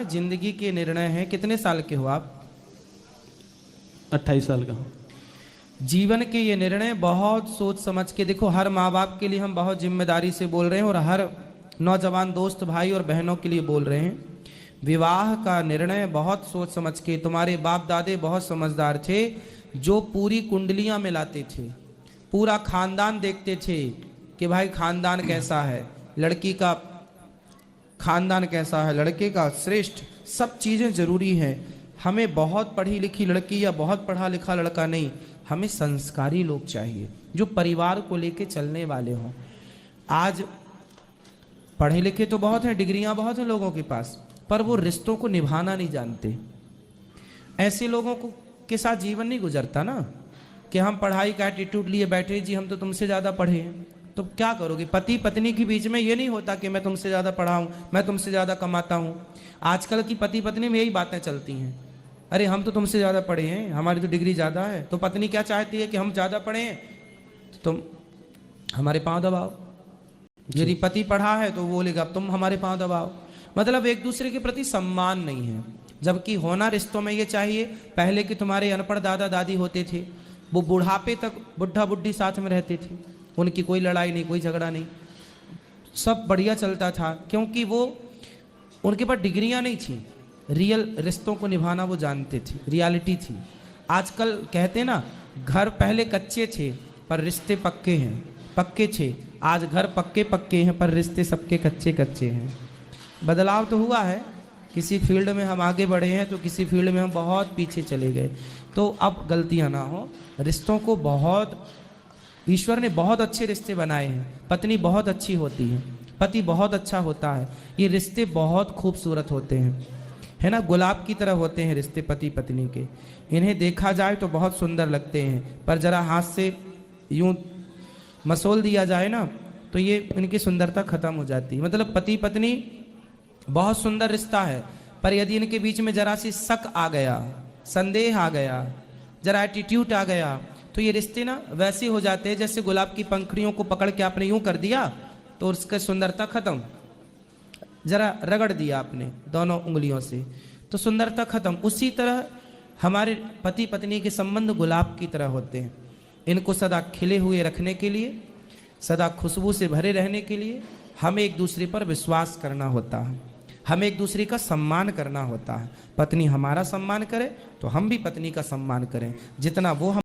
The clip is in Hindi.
जिंदगी के निर्णय हैं। कितने साल के हो आप? 28 साल का हूँ। जीवन के ये निर्णय बहुत सोच समझ के, देखो हर माँ बाप के लिए हम बहुत जिम्मेदारी से बोल रहे हैं और हर नौजवान दोस्त भाई और बहनों के लिए बोल रहे हैं। विवाह का निर्णय बहुत सोच समझ के, तुम्हारे बाप दादे बहुत समझदार थे, जो पूरी कुंडलियां मिलाते थे, पूरा खानदान देखते थे कि भाई खानदान कैसा है, लड़की का खानदान कैसा है, लड़के का श्रेष्ठ, सब चीज़ें जरूरी हैं। हमें बहुत पढ़ी लिखी लड़की या बहुत पढ़ा लिखा लड़का नहीं, हमें संस्कारी लोग चाहिए जो परिवार को लेके चलने वाले हों। आज पढ़े लिखे तो बहुत हैं, डिग्रियां बहुत हैं लोगों के पास, पर वो रिश्तों को निभाना नहीं जानते। ऐसे लोगों को के साथ जीवन नहीं गुजरता ना, कि हम पढ़ाई का एटीट्यूड लिए बैठे, जी हम तो तुमसे ज़्यादा पढ़े हैं, तो क्या करोगे? पति पत्नी के बीच में ये नहीं होता कि मैं तुमसे ज़्यादा पढ़ा हूँ, मैं तुमसे ज़्यादा कमाता हूँ। आजकल की पति पत्नी में यही बातें चलती हैं, अरे हम तो तुमसे ज़्यादा पढ़े हैं, हमारी तो डिग्री ज़्यादा है। तो पत्नी क्या चाहती है कि हम ज़्यादा पढ़े हैं तो तुम हमारे पाँव दबाओ, यदि पति पढ़ा है तो वो बोलेगा अब तुम हमारे पाँव दबाओ। मतलब एक दूसरे के प्रति सम्मान नहीं है, जबकि होना रिश्तों में ये चाहिए। पहले के तुम्हारे अनपढ़ दादा दादी होते थे, वो बुढ़ापे तक बुढ़ा बुढ़ी साथ में रहते थे, उनकी कोई लड़ाई नहीं, कोई झगड़ा नहीं, सब बढ़िया चलता था, क्योंकि वो उनके पास डिग्रियां नहीं थी, रियल रिश्तों को निभाना वो जानते थे, रियलिटी थी। आजकल कहते ना, घर पहले कच्चे थे पर रिश्ते पक्के हैं, पक्के थे, आज घर पक्के पक्के हैं पर रिश्ते सबके कच्चे कच्चे हैं। बदलाव तो हुआ है, किसी फील्ड में हम आगे बढ़े हैं तो किसी फील्ड में हम बहुत पीछे चले गए। तो अब गलतियां ना हो, रिश्तों को बहुत, ईश्वर ने बहुत अच्छे रिश्ते बनाए हैं। पत्नी बहुत अच्छी होती है, पति बहुत अच्छा होता है, ये रिश्ते बहुत खूबसूरत होते हैं, है ना, गुलाब की तरह होते हैं रिश्ते पति पत्नी के। इन्हें देखा जाए तो बहुत सुंदर लगते हैं, पर जरा हाथ से यूं मसोल दिया जाए ना तो ये इनकी सुंदरता खत्म हो जाती है। मतलब पति पत्नी बहुत सुंदर रिश्ता है, पर यदि इनके बीच में जरा सी शक आ गया, संदेह आ गया, जरा एटीट्यूड आ गया, तो ये रिश्ते ना वैसे हो जाते हैं जैसे गुलाब की पंखड़ियों को पकड़ के आपने यूं कर दिया तो उसकी सुंदरता खत्म, जरा रगड़ दिया आपने दोनों उंगलियों से तो सुंदरता खत्म। उसी तरह हमारे पति पत्नी के संबंध गुलाब की तरह होते हैं। इनको सदा खिले हुए रखने के लिए, सदा खुशबू से भरे रहने के लिए हमें एक दूसरे पर विश्वास करना होता है, हमें एक दूसरे का सम्मान करना होता है। पत्नी हमारा सम्मान करे तो हम भी पत्नी का सम्मान करें, जितना वो हम